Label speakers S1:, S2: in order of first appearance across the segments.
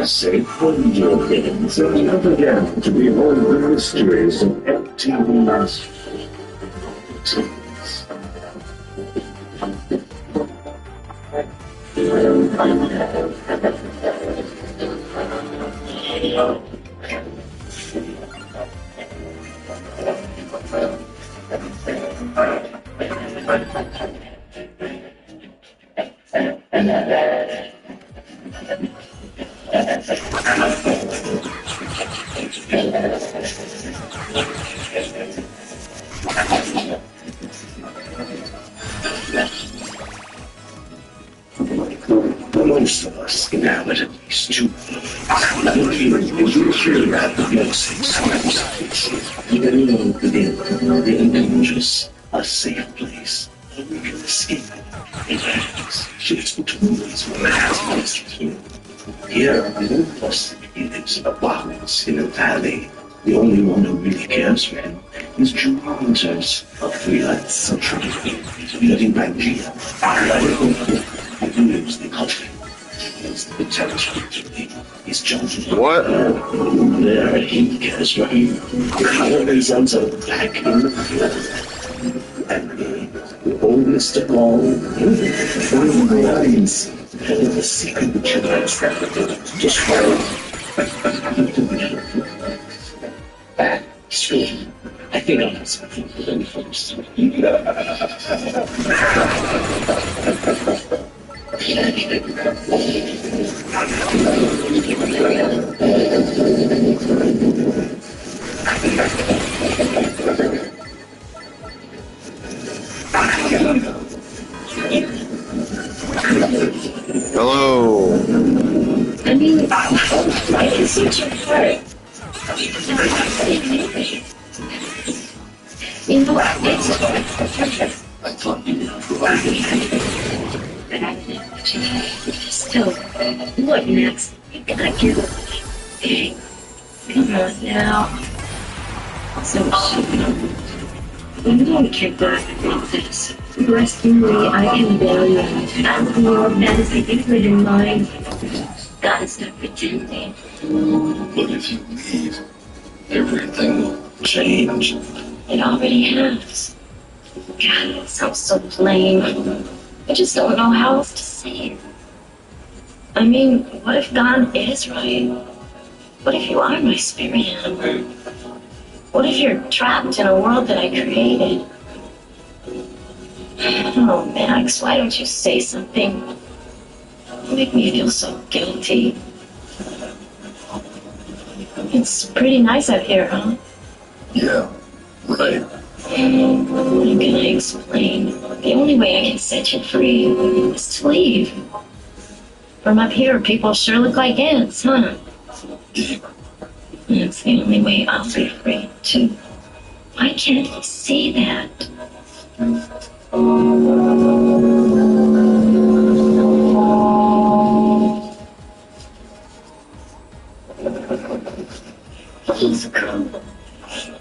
S1: safe window games and never again to behold the mysteries of empty rooms. Most of us inhabit at least two worlds. Usually at the most times, even though the dangerous, a safe place where we can escape. In practice, shifts between these worlds. Here, one of us lives a box in a valley. The only one who really cares for him is Drew Hunters, a freelance social living by Gia. He lives the country. The territory is chosen.
S2: What?
S1: There he cares for him. The colonies until back in the field. And me, the oldest of all, the audience, and the secret chance just Screw. I think I'll have something for them first.
S2: Hello.
S3: I mean, I can see your heart. You know, it's
S1: I thought you were providing.
S3: still, what next? You gotta get away. Come on now. So, you don't care about this. Rescue me, I can value. I'm more fantasy liquid in mind. Gotta stop pretending.
S1: But if you leave, everything will change.
S3: It already has. God, it sounds so plain. I just don't know how else to say it. I mean, what if God is right? What if you are my spirit animal? What if you're trapped in a world that I created? Oh, Max, why don't you say something? You make me feel so guilty. It's pretty nice out here, huh?
S1: Yeah, right.
S3: What can I explain? The only way I can set you free is to leave. From up here, people sure look like ants, huh? That's the only way I'll be free, too. Why can't you see that? He's cool.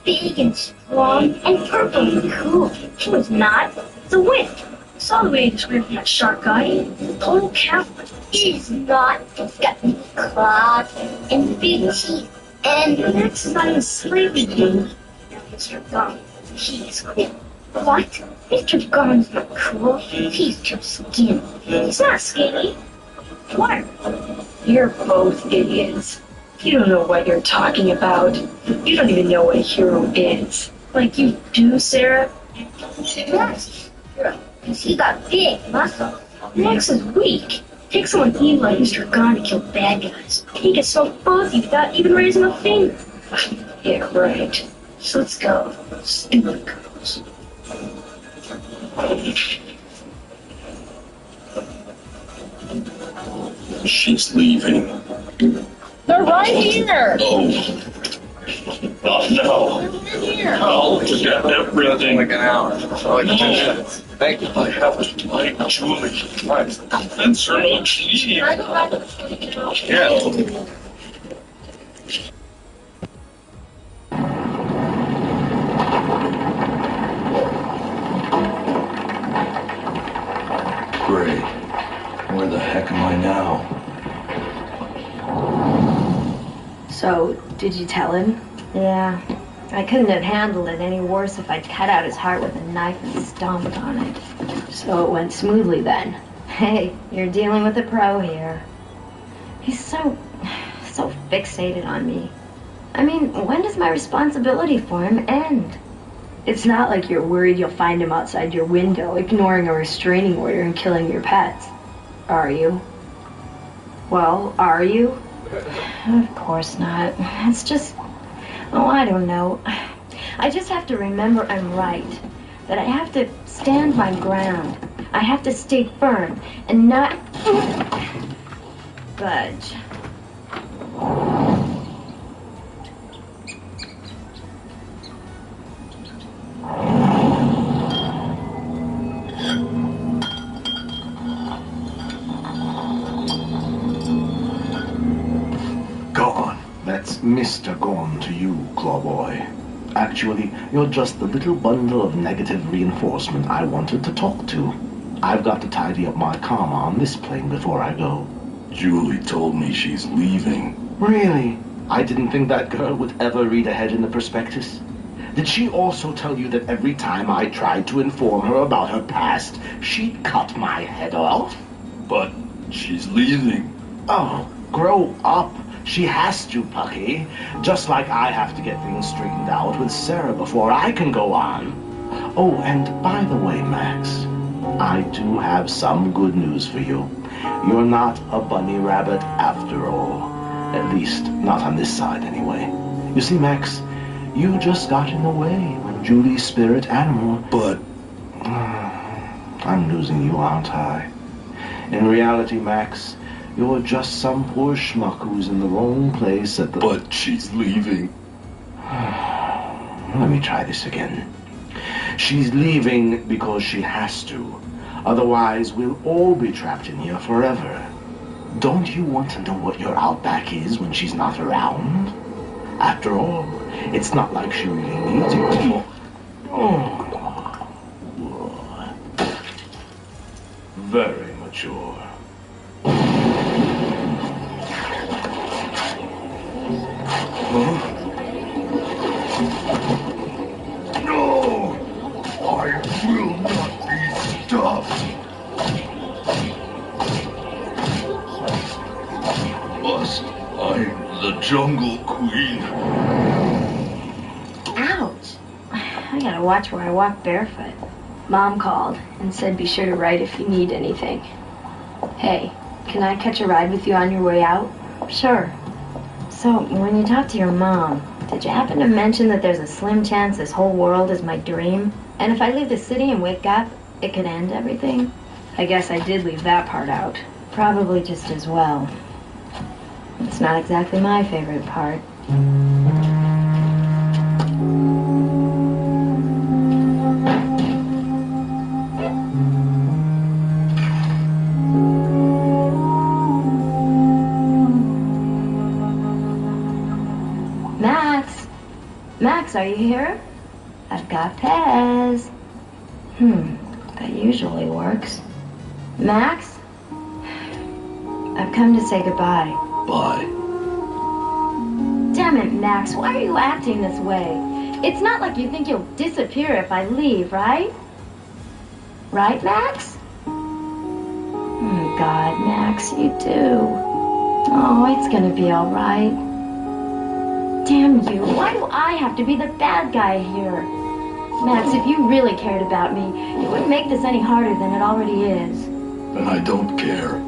S3: Big and strong and purple and cool. He was not the wind. Saw the way he described that shark guy. Total coward.
S4: He's not. He's got big claws and big teeth. And
S3: Max is not even slavery king.
S4: now Mr. Gum, he's cool. What? Mr. Gum's not cool. He's too skinny.
S3: He's not skinny. What? You're both idiots. You don't know what you're talking about. You don't even know what a hero is. Like you do, Sarah.
S4: Yes, because he got big muscle.
S3: Max is weak. Take someone evil like Mr. Gunn to kill bad guys. He gets so fuzzy without even raising a finger. Yeah, right. So let's go. Stupid girls.
S1: She's leaving.
S5: They're right here.
S1: Oh. Oh no.
S5: Here.
S1: Oh, forget everything.
S2: Like an hour. Like 10 minutes. Thank you.
S1: I have to like Julie. That's her leave.
S2: Yeah.
S1: Great. Where the heck am I now?
S3: So, did you tell him? Yeah. I couldn't have handled it any worse if I'd cut out his heart with a knife and stomped on it. So it went smoothly then. Hey, you're dealing with a pro here. He's so fixated on me. I mean, when does my responsibility for him end? It's not like you're worried you'll find him outside your window, ignoring a restraining order and killing your pets. Are you? Well, are you? Of course not. It's just... oh, I don't know. I just have to remember I'm right. That I have to stand my ground. I have to stay firm and not... budge.
S1: Gone. That's Mr. Gone to you, Clawboy. Actually, you're just the little bundle of negative reinforcement I wanted to talk to. I've got to tidy up my karma on this plane before I go.
S6: Julie told me she's leaving.
S1: Really? I didn't think that girl would ever read ahead in the prospectus. Did she also tell you that every time I tried to inform her about her past, she'd cut my head off?
S6: But she's leaving.
S1: Oh, grow up. She has to, Pucky. Just like I have to get things straightened out with Sarah before I can go on. Oh, and by the way, Max, I do have some good news for you. You're not a bunny rabbit after all. At least, not on this side, anyway. You see, Max, you just got in the way with Julie's spirit animal.
S6: But...
S1: I'm losing you, aren't I? In reality, Max, you're just some poor schmuck who's in the wrong place at the...
S6: But she's leaving.
S1: Let me try this again. She's leaving because she has to. Otherwise, we'll all be trapped in here forever. Don't you want to know what your outback is when she's not around? After all, it's not like she really needs you to. Oh. Very mature. Huh?
S6: No! I will not be stopped! Must I'm the Jungle Queen.
S3: Ouch! I gotta watch where I walk barefoot. Mom called and said be sure to write if you need anything. Hey, can I catch a ride with you on your way out? Sure. So, when you talked to your mom, did you happen to mention that there's a slim chance this whole world is my dream? And if I leave the city and wake up, it could end everything? I guess I did leave that part out. Probably just as well. It's not exactly my favorite part. Max, are you here? I've got Pez. That usually works. Max? I've come to say goodbye.
S6: Bye.
S3: Damn it, Max, why are you acting this way? It's not like you think you'll disappear if I leave, right? Right, Max? Oh, God, Max, you do. Oh, it's gonna be all right. Damn you, why do I have to be the bad guy here? Max, if you really cared about me, you wouldn't make this any harder than it already is.
S6: And I don't care.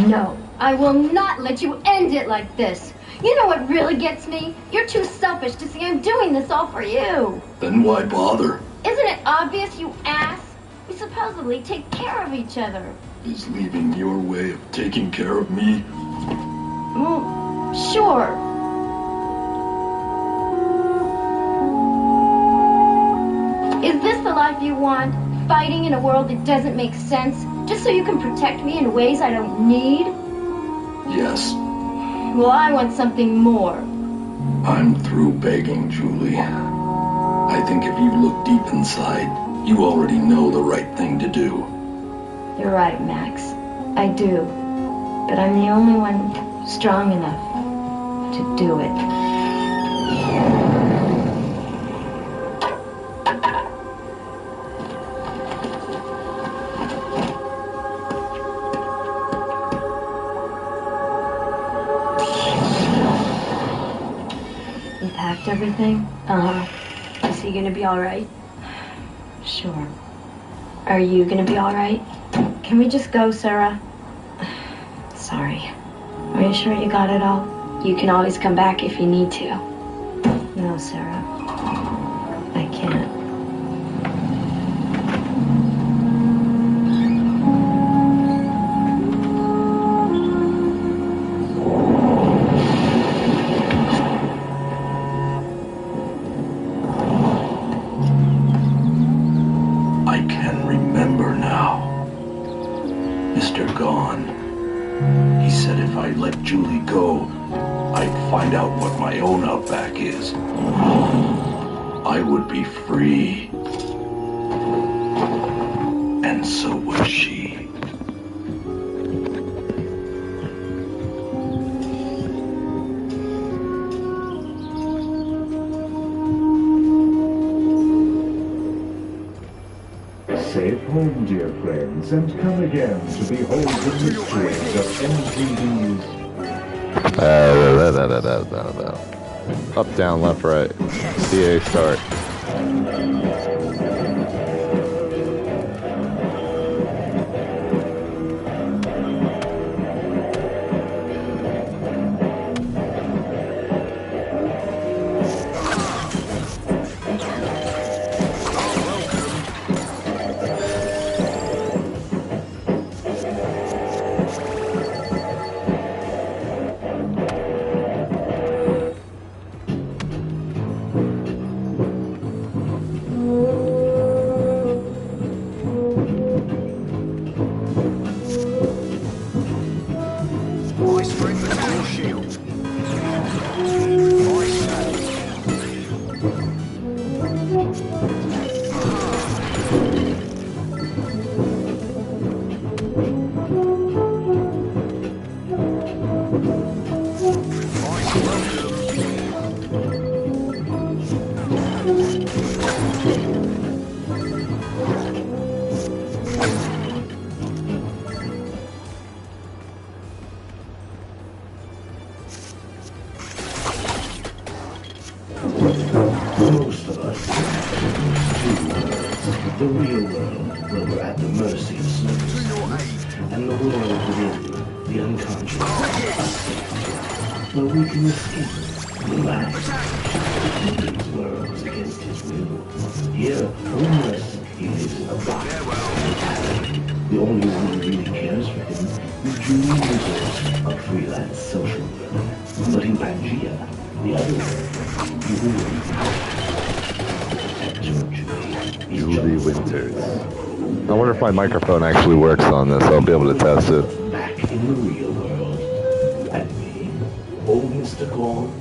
S3: No, I will not let you end it like this. You know what really gets me? You're too selfish to see I'm doing this all for you.
S6: Then why bother?
S3: Isn't it obvious, you ass? We supposedly take care of each other.
S6: Is leaving your way of taking care of me?
S3: Well, sure. Is this the life you want? Fighting in a world that doesn't make sense, just so you can protect me in ways I don't need?
S6: Yes.
S3: Well, I want something more.
S6: I'm through begging, Julie. I think if you look deep inside, you already know the right thing to do.
S3: You're right, Max. I do. But I'm the only one strong enough to do it. You packed everything? Is he gonna be alright? Sure. Are you gonna be alright? Can we just go, Sarah? Sorry. Are you sure you got it all? You can always come back if you need to. No, Sarah. I can't.
S6: I can remember now. Mr. Gone. He said if I let Julie go, I'd find out what my own outback is. I would be free. And so would she.
S1: Safe home, dear friends, and come again to behold the mysteries of MTV's.
S2: Up, down, left, right. CA start.
S1: Most of us the real world, where we're at the mercy of service, and the world within, the unconscious, where we can escape, relax, these worlds against his will. Here, homeless, he lives in a box. The only one who really cares for him is Julie Winters, a freelance social worker. But in Pangea, the other world, he rules out.
S2: Julie Winters. I wonder if my microphone actually works on this. I'll be able to test it.
S1: Back in the real world. And me, old Mr. Gone.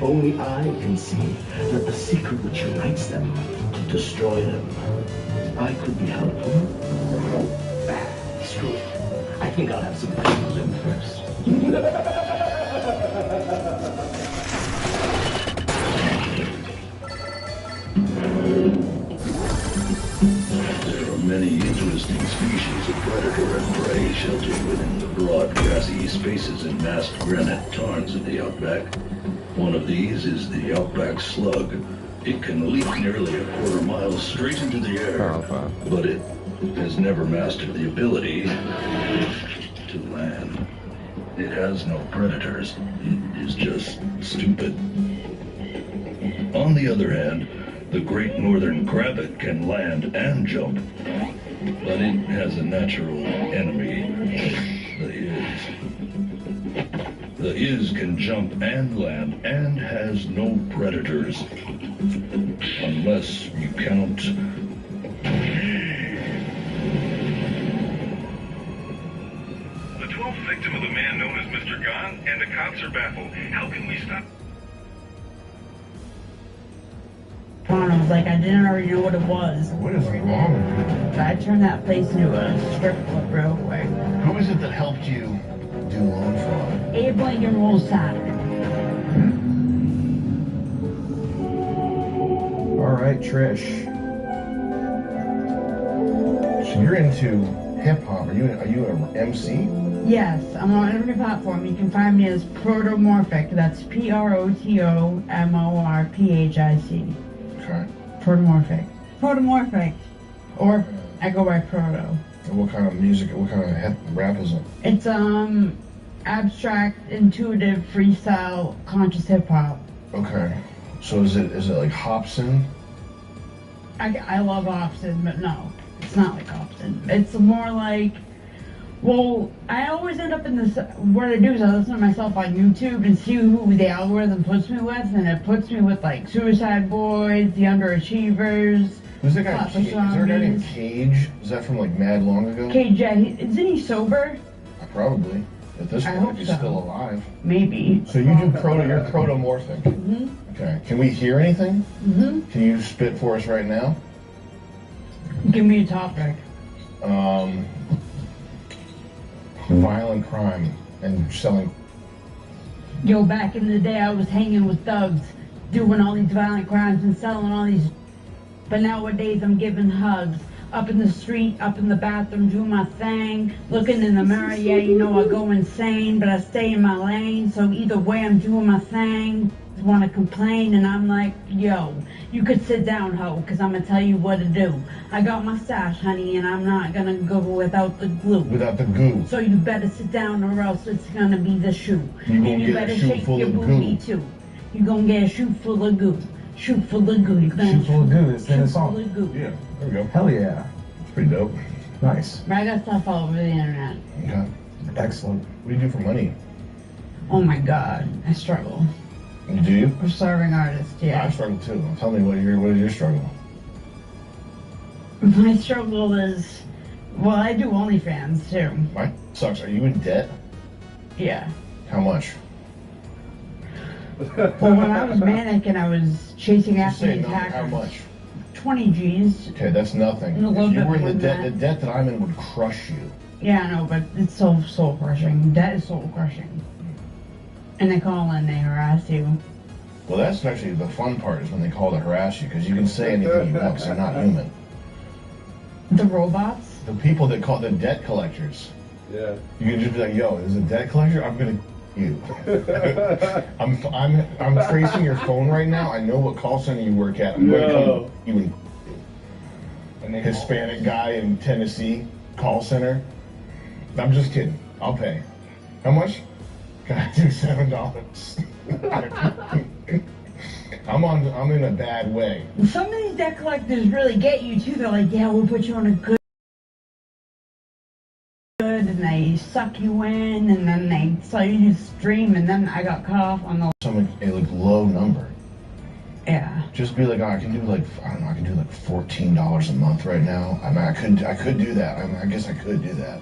S1: Only I can see that the secret which unites them to destroy them. I could be helpful. It's true. I think I'll have some fun with him first.
S6: There are many interesting species of predator and prey sheltered within the broad grassy spaces and massed granite tarns of the outback. One of these is the outback slug. It can leap nearly a quarter mile straight into the air, but it has never mastered the ability to land. It has no predators. It is just stupid. On the other hand, the great northern crabbit can land and jump, but it has a natural enemy, the is. The is can jump and land and has no predators, unless you count
S7: the 12th victim of the man known as Mr. Gone, and the cops are baffled. How can we stop?
S5: I was like, I didn't already know what it was.
S8: What is wrong with
S5: So I turned that place into a strip club real quick.
S8: you? Who is it that helped you do loan fraud?
S5: Abe Lincoln rolls Saturn.
S8: All right, Trish. So you're into hip hop. Are you an MC?
S5: Yes, I'm on every platform. You can find me as Protomorphic. That's Protomorphic.
S8: Okay.
S5: Protomorphic. Protomorphic. Or I go by Proto.
S8: And what kind of music? What kind of rap is it?
S5: It's abstract, intuitive, freestyle, conscious hip hop.
S8: Okay. So is it like Hobson?
S5: I love Hobson, but no, it's not like Hobson. It's more like, well, I always end up in this, what I do is I listen to myself on YouTube and see who the algorithm puts me with, and it puts me with like Suicide Boys, the Underachievers.
S8: Who's that guy? Is there a guy named Cage? Is that from like mad long ago?
S5: Cage, yeah, isn't he sober?
S8: Probably. At this
S5: I
S8: point,
S5: hope
S8: if he's
S5: so.
S8: still alive.
S5: Maybe.
S8: So you do you're protomorphic.
S5: Mm-hmm.
S8: Okay. Can we hear anything?
S5: Mm-hmm.
S8: Can you spit for us right now?
S5: Give me a topic.
S8: Violent crime and selling.
S5: Yo, back in the day, I was hanging with thugs, doing all these violent crimes and selling all these. But nowadays, I'm giving hugs. Up in the street, up in the bathroom, doing my thing. Looking in the mirror, yeah, you know I go insane, but I stay in my lane. So either way, I'm doing my thing. Want to complain, and I'm like, yo, you could sit down, ho, because I'm going to tell you what to do. I got my stash, honey, and I'm not going to go without the glue.
S8: Without the goo.
S5: So you better sit down or else it's going to be the shoe.
S8: You gonna
S5: And you
S8: get a
S5: better
S8: shoe
S5: shake
S8: full
S5: your
S8: of
S5: booty,
S8: goo.
S5: too. You're going to get a shoe full of goo. Shoe full of goo. You're gonna
S9: Shoe full of goo, it's in the
S5: shoe
S9: song.
S5: full of goo.
S8: Yeah. There we go.
S9: Hell yeah.
S8: It's pretty dope.
S9: Nice.
S5: But I got stuff all over the internet.
S8: Okay.
S9: Excellent.
S8: What do you do for money?
S5: Oh my god, I struggle.
S8: Do you?
S5: I'm a starving artist,
S8: I
S5: yeah.
S8: struggle too. Tell me what is your struggle?
S5: My struggle is, well, I do OnlyFans, too.
S8: Mine sucks. Are you in debt?
S5: Yeah.
S8: How much?
S5: Well, when I was manic and I was chasing
S8: Just
S5: after
S8: say a
S5: these
S8: number.
S5: hackers,
S8: How much?
S5: 20 G's.
S8: Okay, that's nothing.
S5: And a little
S8: If you
S5: bit
S8: were in
S5: more
S8: the
S5: than
S8: debt, the debt that I'm in would crush you.
S5: Yeah, I know, but it's so soul crushing. That is soul crushing. And they call and they harass you.
S8: Well, that's actually the fun part is when they call to harass you because you can say anything you want because they're not human.
S5: The robots?
S8: The people that call the debt collectors.
S2: Yeah.
S8: You can just be like, yo, there's a debt collector. I'm gonna you. I'm tracing your phone right now. I know what call center you work at. I'm going to come you and Hispanic guy in Tennessee call center. I'm just kidding. I'll pay. How much? Can I do $7? I'm in a bad way.
S5: And some of these debt collectors really get you too. They're like, yeah, we'll put you on a good, and they suck you in, and then they sell you to stream, and then I got cut off on the.
S8: Some a like low number.
S5: Yeah.
S8: Just be like, oh, I can do like I can do like $14 a month right now. I mean, I could do that. I guess I could do that.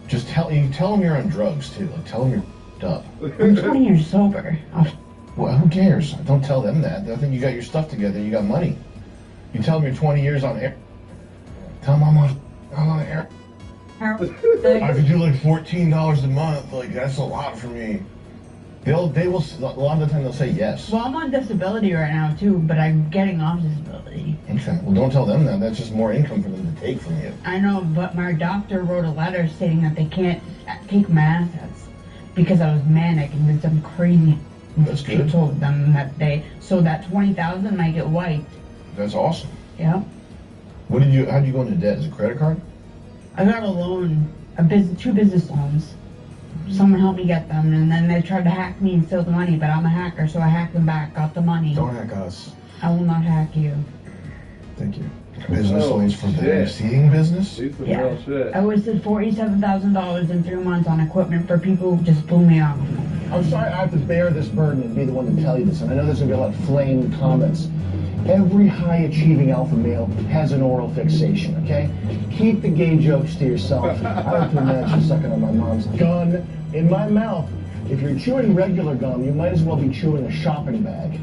S8: Just tell them you're on drugs too. Like tell them you're up.
S5: I'm 20 years sober.
S8: Well, who cares? Don't tell them that. They think you got your stuff together. You got money. You tell them you're 20 years on air. Tell them I'm on air. I could do like $14 a month. Like that's a lot for me. They will. A lot of the time they'll say yes.
S5: Well, I'm on disability right now too, but I'm getting off disability.
S8: Okay. Well, don't tell them that. That's just more income for them to take from you.
S5: I know, but my doctor wrote a letter stating that they can't take my assets because I was manic and did some crazy.
S8: That's good.
S5: She told them that so that $20,000 might get wiped.
S8: That's awesome.
S5: Yep.
S8: How'd you go into debt? Is it a credit card?
S5: I got a loan, two business loans. Someone helped me get them, and then they tried to hack me and steal the money, but I'm a hacker, so I hacked them back, got the money.
S9: Don't hack us.
S5: I will not hack you.
S9: Thank you.
S8: Business loans for the seeing business?
S5: Yeah. I wasted $47,000 in 3 months on equipment for people who just blew me off.
S10: I'm sorry I have to bear this burden and be the one to tell you this, and I know there's going to be a lot of flame comments. Every high-achieving alpha male has an oral fixation, okay? Keep the gay jokes to yourself. I like to imagine sucking on my mom's gun in my mouth If you're chewing regular gum, you might as well be chewing a shopping bag.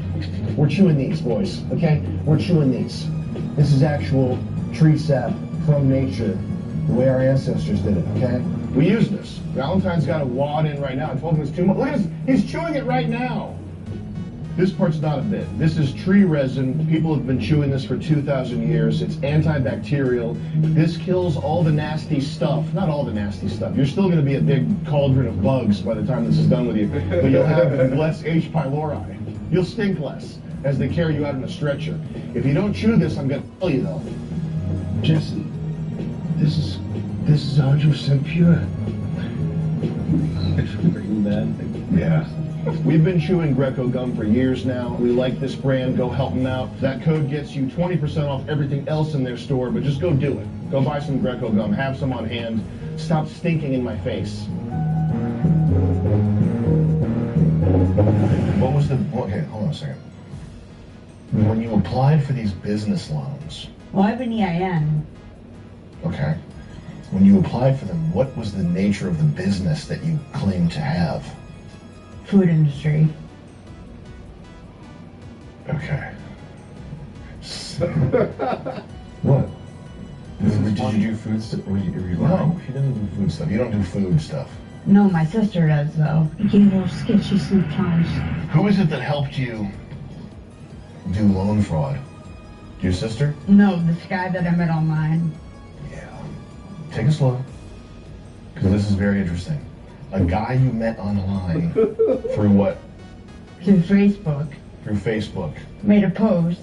S10: We're chewing these, boys, okay? We're chewing these. This is actual tree sap from nature, the way our ancestors did it, okay? We use this. Valentine's got a wad in right now. I told him it's too much. Look at this. He's chewing it right now. This part's not a bit. This is tree resin. People have been chewing this for 2,000 years. It's antibacterial. This kills all the nasty stuff. Not all the nasty stuff. You're still going to be a big cauldron of bugs by the time this is done with you. But you'll have less H. pylori. You'll stink less as they carry you out in a stretcher. If you don't chew this, I'm going to tell you though.
S6: Jesse, this is 100% pure. Are you mad?
S10: Yeah. We've been chewing Greco gum for years now. We like this brand. Go help them out. That code gets you 20% off everything else in their store, but just go do it. Go buy some Greco gum. Have some on hand. Stop stinking in my face.
S8: What was the... Okay, hold on a second. When you applied for these business loans...
S5: Well, I have an EIN.
S8: Okay. When you applied for them, what was the nature of the business that you claimed to have?
S5: Food industry.
S8: Okay. What? Did you do food stuff? Were you lying? She didn't do food stuff. You don't do food stuff.
S5: No, my sister does, though. It gets a little sketchy sometimes.
S8: Who is it that helped you do loan fraud? Your sister?
S5: No, this guy that I met online.
S8: Yeah. Take it slow. Because this is very interesting. A guy you met online through what?
S5: Through Facebook.
S8: Through Facebook.
S5: Made a post.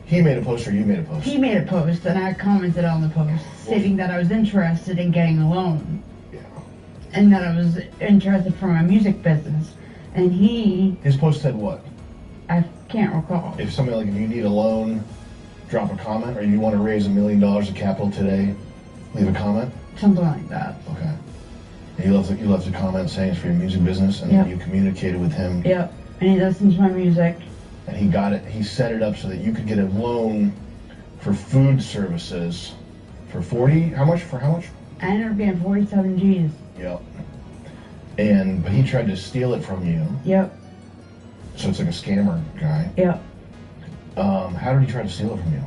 S8: He made a post or you made a post?
S5: He made a post and I commented on the post stating that I was interested in getting a loan.
S8: Yeah.
S5: And that I was interested for my music business. And he...
S8: His post said what?
S5: I can't recall.
S8: If somebody, like, if you need a loan, drop a comment, or you want to raise $1 million of capital today, leave a comment?
S5: Something like that.
S8: Okay. And you left a comment saying it's for your music business, and then you communicated with him.
S5: Yep. And he listens to my music.
S8: And he got it. He set it up so that you could get a loan for food services for 40. How much? For how much?
S5: I ended up getting 47 G's.
S8: Yep. But he tried to steal it from you.
S5: Yep.
S8: So it's like a scammer guy.
S5: Yep.
S8: How did he try to steal it from you?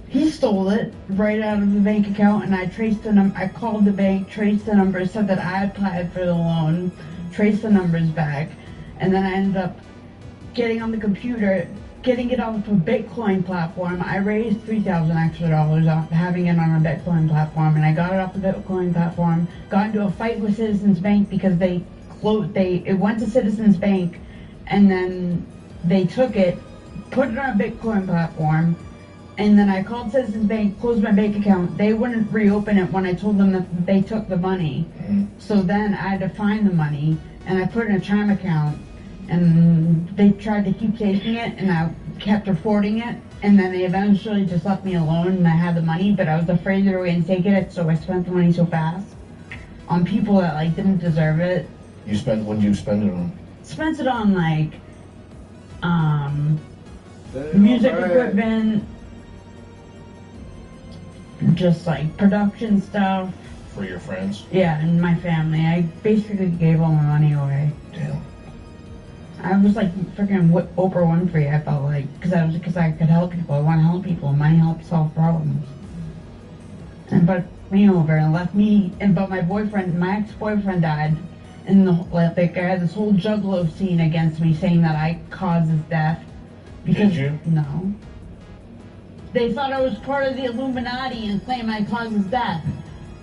S5: He stole it right out of the bank account, and I traced the number. I called the bank, traced the numbers, said that I applied for the loan, traced the numbers back, and then I ended up getting on the computer, getting it off a Bitcoin platform. I raised $3,000 extra off having it on a Bitcoin platform, and I got it off the Bitcoin platform. Got into a fight with Citizens Bank because it went to Citizens Bank, and then they took it, put it on a Bitcoin platform. And then I called Citizens Bank, closed my bank account. They wouldn't reopen it when I told them that they took the money. So then I had to find the money, and I put it in a Chime account. And they tried to keep taking it, and I kept reporting it. And then they eventually just left me alone, and I had the money, but I was afraid they were going to take it, so I spent the money so fast on people that didn't deserve it.
S8: What did you spend it on?
S5: Spent it on music equipment. Just production stuff.
S8: For your friends?
S5: Yeah, and my family. I basically gave all my money away.
S8: Damn.
S5: I was like freaking Oprah Winfrey, I felt like. Because I could help people. I want to help people. Money helps solve problems. And but me over and left me. But my boyfriend, my ex-boyfriend died. And I had this whole juggalo scene against me saying that I caused his death.
S8: Did you?
S5: No. They thought I was part of the Illuminati and claimed I caused his death.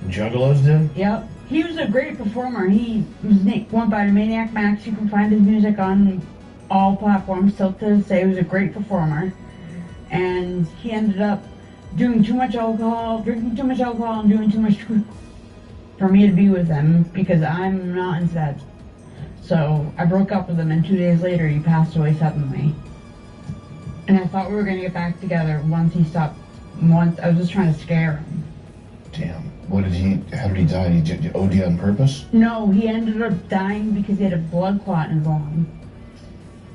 S8: Juggalos did?
S5: Yep. He was a great performer. He went by Maniac Max. You can find his music on all platforms still to this day. He was a great performer. And he ended up doing too much alcohol, drinking too much alcohol, and doing too much for me to be with him because I'm not into that. So I broke up with him, and 2 days later he passed away suddenly. And I thought we were going to get back together once he stopped. I was just trying to scare him.
S8: Damn. How did he die? Did he OD on purpose?
S5: No, he ended up dying because he had a blood clot in his lung.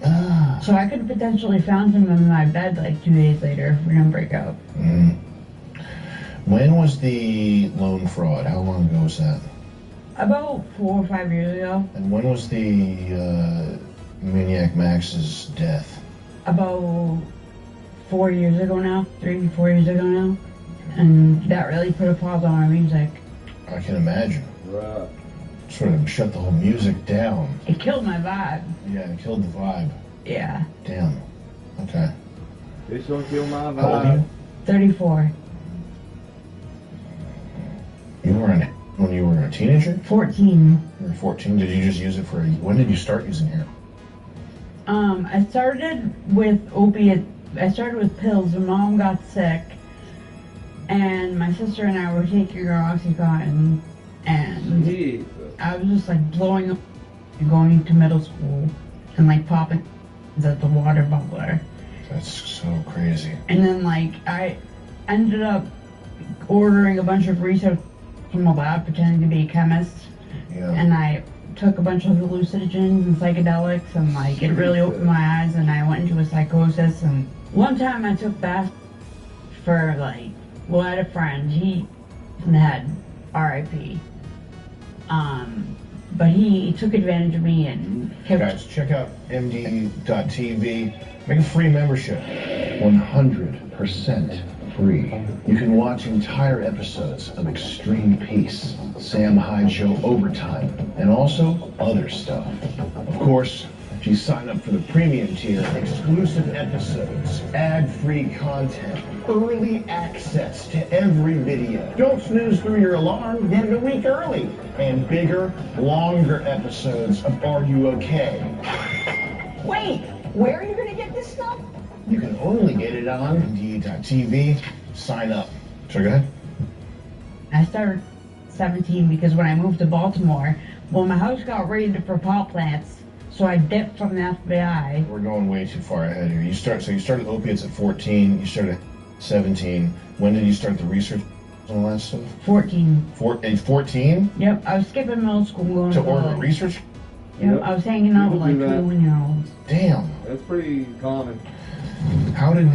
S8: Ah.
S5: So I could have potentially found him in my bed 2 days later if we didn't break up.
S8: When was the loan fraud? How long ago was that?
S5: About 4 or 5 years ago.
S8: And when was the Maniac Max's death?
S5: About 4 years ago now. 3, 4 years ago now. And that really put a pause on my music.
S8: I can imagine.
S2: Right.
S8: Sort of shut the whole music down.
S5: It killed my vibe.
S8: Yeah, it killed the vibe.
S5: Yeah.
S8: Damn. Okay.
S2: This don't kill my
S8: How old are
S2: vibe.
S8: you?
S5: 34.
S8: You were when you were a teenager?
S5: 14.
S8: You were 14. Did you just use it for when did you start using heroin?
S5: I started with opiate. I started with pills when Mom got sick. And my sister and I were taking her Oxycontin. And
S2: Jesus.
S5: I was just like blowing up and going to middle school and like popping at the water bubbler.
S8: That's so crazy.
S5: And then like I ended up ordering a bunch of research from a lab pretending to be a chemist.
S8: Yeah.
S5: And I took a bunch of hallucinogens and psychedelics and like it really opened my eyes and I went into a psychosis. And one time I took bath for like, well, I had a friend, he had RIP. But he took advantage of me and kept...
S8: Guys, check out md.tv. Make a free membership. 100% free. You can watch entire episodes of Extreme Peace, Sam Hyde Show Overtime, and also other stuff. Of course, if you sign up for the premium tier, exclusive episodes, ad-free content, early access to every video. Don't snooze through your alarm, get it a week early. And bigger, longer episodes of Are You Okay?
S10: Wait, where are you gonna get this stuff?
S8: You can only get it on Indeed.tv. Sign up. So go ahead.
S5: I started 17 because when I moved to Baltimore, well, my house got raided for pot plants, so I dipped from the FBI.
S8: We're going way too far ahead here. You started opiates at 14. You started at 17. When did you start the research on all that stuff?
S5: 14.
S8: Age 14?
S5: Yep, I was skipping middle school going
S8: To
S5: to
S8: order
S5: college.
S8: research?
S5: Yep, I was hanging out with like
S2: People do that.
S5: 21-year-olds.
S8: Damn.
S2: That's pretty common.
S8: How did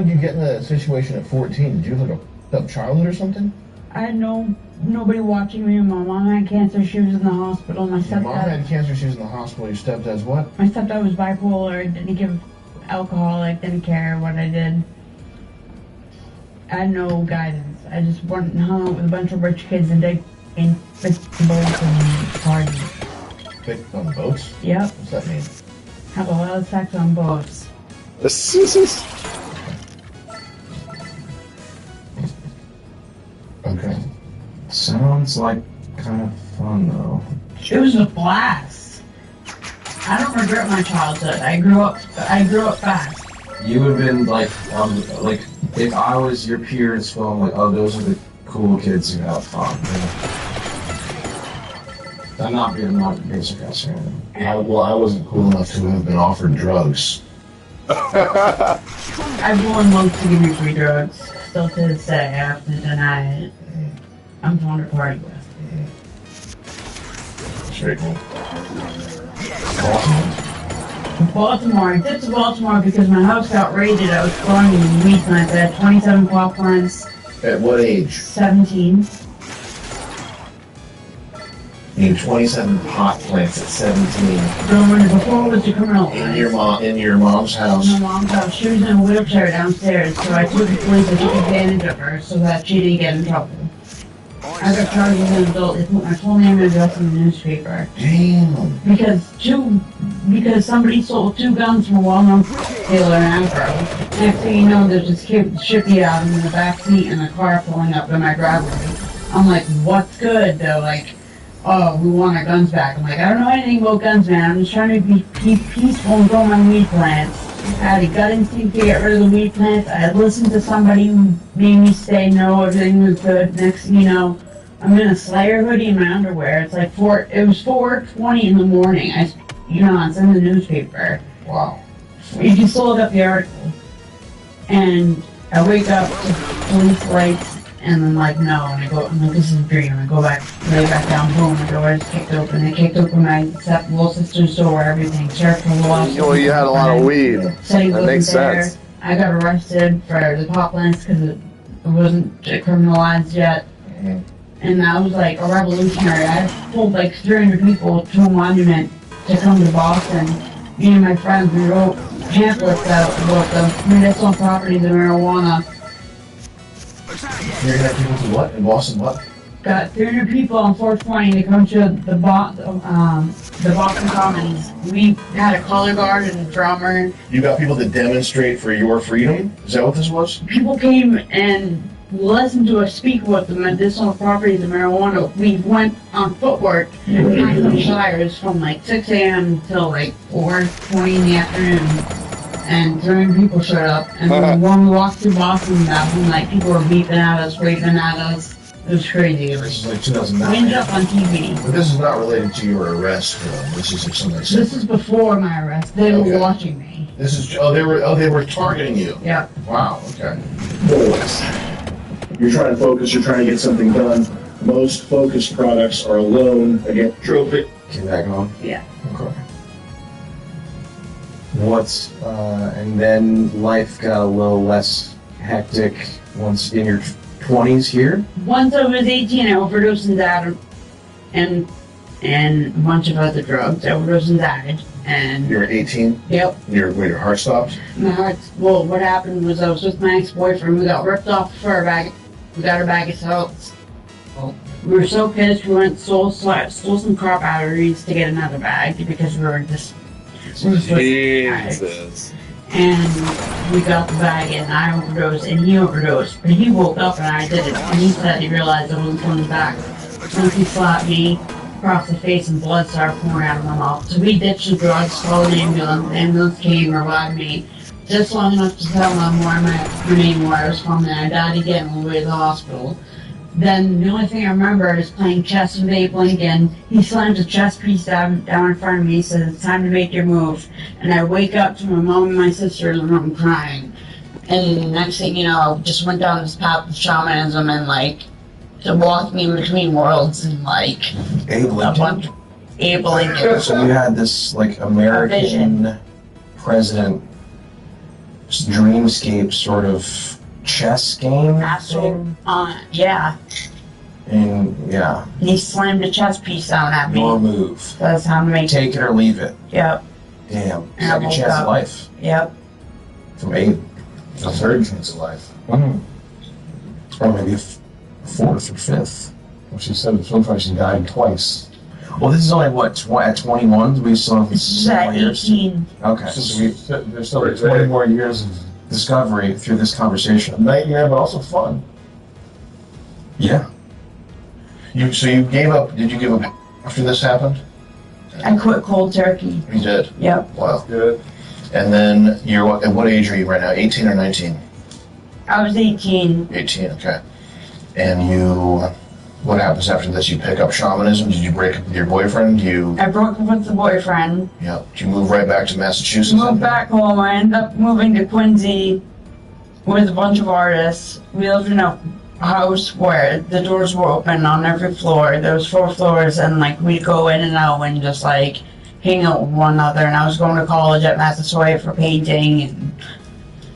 S8: you get in that situation at 14? Did you have like a up childhood or something?
S5: I had nobody watching me. My mom had cancer. She was in the hospital. My
S8: Your mom had
S5: stepdad,
S8: cancer. She was in the hospital. Your stepdad's what?
S5: my stepdad was bipolar. Didn't give alcoholic. Didn't care what I did. I had no guidance. I just went and hung out with a bunch of rich kids and did boats and parties.
S8: Big on boats?
S5: Yep.
S8: What's that mean?
S5: Have a lot of sex on boats.
S8: Okay.
S9: Sounds like kind of fun though.
S5: It was a blast. I don't regret my childhood. I grew up fast.
S9: You would have been like if I was your peer in school, I'm like, oh, those are the cool kids who have fun. I'm not being sarcastic.
S8: I wasn't cool enough to have been offered drugs.
S5: I've won most to give me free drugs. Still to this day, I have to deny it. I'm fun to party with.
S8: It's very cool.
S5: Baltimore. I did to Baltimore because my house got raided. I was growing in weed plants. I had 27 pot plants.
S8: At what age?
S5: 17.
S8: You had 27 pot plants at 17.
S5: Before it was decriminalized.
S8: In your mom's house.
S5: My mom's house. She was in a wheelchair downstairs, so I took the police. I took advantage of her so that she didn't get in trouble. I got charged as an adult. They put my full name and address in the newspaper.
S8: Damn.
S5: Because somebody sold 2 guns from a well-known dealer in Ambrose. Next thing you know, there's this kid shippy out in the back seat in a car pulling up in my driveway. I'm like, what's good? They're like, oh, we want our guns back. I'm like, I don't know anything about guns, man. I'm just trying to be peaceful and grow my weed plants. I had a gut instinct to get rid of the weed plants. I had listened to somebody who made me say no, everything was good. Next thing you know, I'm in a Slayer hoodie and my underwear. It's like it was 4:20 in the morning. It's in the newspaper.
S8: Wow.
S5: You can still look up the article. And I wake up to police lights, and I'm like, no. And I'm like, this is a dream. I go back, lay back down, boom, the door is kicked open. They kicked open my little sister's door, everything. Sheriff was lost.
S2: You had a lot of weed.
S5: Said he
S2: That
S5: wasn't
S2: makes
S5: there.
S2: sense.
S5: I got arrested for the pot plants because it wasn't decriminalized yet. And that was like a revolutionary. I pulled like 300 people to a monument to come to Boston. Me and my friends, we wrote pamphlets out about the medicinal properties of marijuana.
S8: You're gonna have people to what? In Boston, what?
S5: Got 300 people on 420 to come to the Boston Commons. We had a color guard and a drummer.
S8: You got people to demonstrate for your freedom? Is that what this was?
S5: People came and listened to us speak about the medicinal properties of marijuana. We went on footwork behind the shires from like 6 a.m. till like 4:20 in the afternoon. And 300 people showed up. And then when we walked through Boston that one, like people were beeping at us, waving at us. It was crazy. It was
S8: This is like 2009.
S5: we ended up on TV.
S8: But this is not related to your arrest, though. This is like something.
S5: This is before my arrest. They were watching me.
S8: This is they were targeting you.
S5: Yeah.
S8: Wow. Okay.
S10: Boys, you're trying to focus, you're trying to get something done. Most focused products are alone. Again, trophy.
S9: Came back on.
S5: Yeah.
S9: Okay. And then life got a little less hectic once in your 20s here?
S5: Once I was 18, I overdosed and died, and a bunch of other drugs. I overdosed and died, and
S8: You were 18.
S5: yep,
S8: Your heart stopped.
S5: my heart. Well, what happened was I was with my ex-boyfriend. We got ripped off for a bag. We got a bag of salts. We were so pissed. We went stole some car batteries to get another bag because we were just.
S2: Jesus.
S5: And we got the bag and I overdosed and he overdosed. But he woke up and I didn't. And he said he realized I wasn't coming back. Once he slapped me across the face and blood started pouring out of my mouth. So we ditched the drugs, called an ambulance. The ambulance came, revived me. Just long enough to tell them where my name, where I was from, and I died again on the way to the hospital. Then the only thing I remember is playing chess with Abe Lincoln. He slams a chess piece down in front of me, says it's time to make your move. And I wake up to my mom and my sister in the room crying. And the next thing you know, I just went down this path of shamanism and like to walk me in between worlds and like
S9: Abe Lincoln?
S5: Abe Lincoln.
S9: So you had this like American president dreamscape sort of chess game thing?
S5: Yeah.
S9: And yeah.
S5: And he slammed a chess piece down at me.
S9: Your move.
S5: So that's how to make
S9: Take it or leave it.
S5: Yep.
S9: Damn.
S5: And I
S9: Second
S5: woke
S9: chance
S5: up.
S9: of life.
S5: Yep.
S9: From Abe.
S8: A third chance of life.
S9: Or maybe a fourth or fifth.
S8: Well, she said sometimes she died twice.
S9: Well, this is only what, at 21? We still have
S5: This is at 18.
S9: Okay, so
S8: There's still 20 more years of
S9: discovery through this conversation.
S8: nightmare, but also fun.
S9: Yeah.
S8: So you gave up? Did you give up after this happened?
S5: I quit cold turkey.
S8: You did.
S5: Yep.
S8: Wow. Good. And then you're at what age are you right now? 18 or 19?
S5: I was 18.
S8: 18. Okay. And you, what happens after this? You pick up shamanism. Did you break up with your boyfriend?
S5: I broke up with the boyfriend.
S8: Yeah. Did you move right back to Massachusetts?
S5: Moved back home. I ended up moving to Quincy with a bunch of artists. We lived in a house where the doors were open on every floor. There was 4 floors, and like we'd go in and out and just like hang out with one another. And I was going to college at Massasoit for painting. And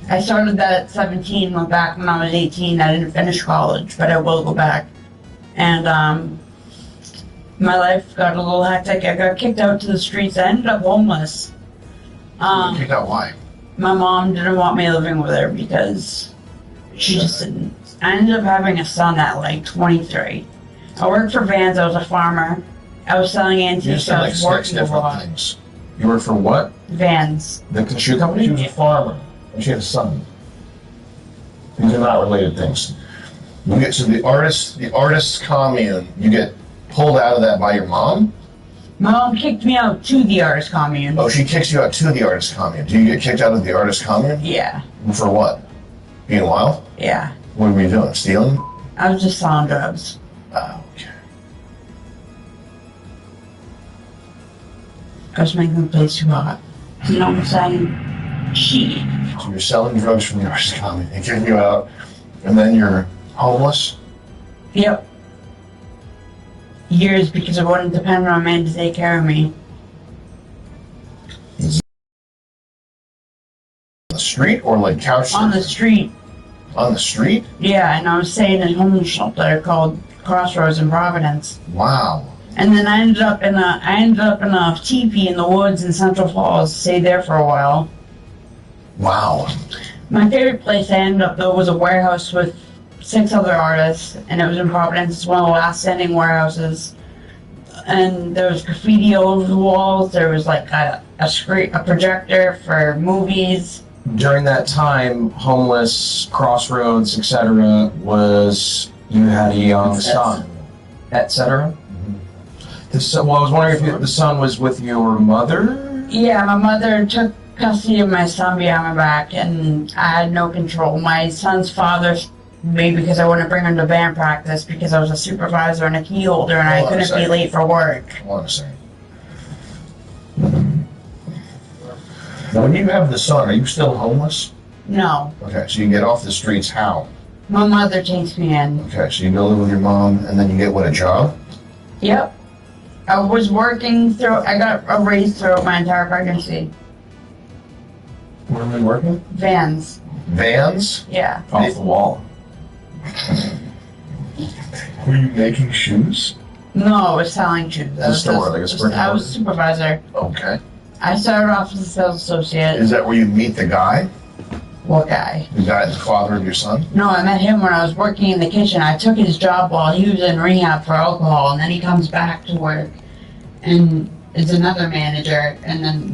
S5: I started that at 17. Went back when I was 18. I didn't finish college, but I will go back. And my life got a little hectic. I got kicked out to the streets. I ended up homeless.
S8: Kicked out why?
S5: My mom didn't want me living with her because she just didn't. I ended up having a son at like 23. I worked for Vans. I was a farmer. I was selling
S8: You
S5: antiques.
S8: said
S5: I
S8: like
S5: was
S8: 6
S5: working a
S8: different
S5: lot.
S8: things.
S9: You work for what?
S5: Vans.
S9: The shoe company?
S8: She was a farmer, and she had a son. These are not related things. You get so the artist's commune. You get pulled out of that by your mom.
S5: My mom kicked me out to the artist commune.
S8: Oh, she kicks you out to the artist commune. Do you get kicked out of the artist commune?
S5: Yeah.
S8: For what? Being wild?
S5: Yeah.
S8: What were you doing? Stealing?
S5: I was just selling drugs.
S8: Oh, okay.
S5: I was making the place too hot. You know what I'm saying? Shit.
S8: So you're selling drugs from the artist commune. They kick you out, and then you're homeless.
S5: Yep. Years because I wouldn't depend on a man to take care of me.
S8: On the street or like couch?
S5: On the street.
S8: On the street?
S5: Yeah, and I was staying in a homeless shelter called Crossroads in Providence.
S8: Wow.
S5: And then I ended up in a teepee in the woods in Central Falls. Stayed there for a while.
S8: Wow.
S5: My favorite place I ended up though was a warehouse with 6 other artists, and it was in Providence. It's one of the last standing warehouses. And there was graffiti all over the walls. There was like a screen, a projector for movies.
S9: During that time, homeless, Crossroads, etc., was you had a young son, etc. Well, I was wondering if the son was with your mother.
S5: Yeah, my mother took custody of my son behind my back, and I had no control. My son's father made because I wouldn't bring him to band practice because I was a supervisor and a key holder, and I couldn't be late for work.
S8: Hold on a second. Now, when you have the son, are you still homeless?
S5: No.
S8: Okay, so you get off the streets how?
S5: My mother takes me in.
S8: Okay, so you go live with your mom, and then you get what, a job?
S5: Yep. I was working I got a raise throughout my entire pregnancy.
S8: Where were you working?
S5: Vans.
S8: Vans?
S5: Yeah.
S9: Off the wall.
S8: Were you making shoes?
S5: No, I was selling shoes.
S8: A store, like a spring.
S5: I was a supervisor.
S8: Okay.
S5: I started off as a sales associate.
S8: Is that where you meet the guy?
S5: What guy?
S8: The guy, the father of your son?
S5: No, I met him when I was working in the kitchen. I took his job while he was in rehab for alcohol, and then he comes back to work and is another manager, and then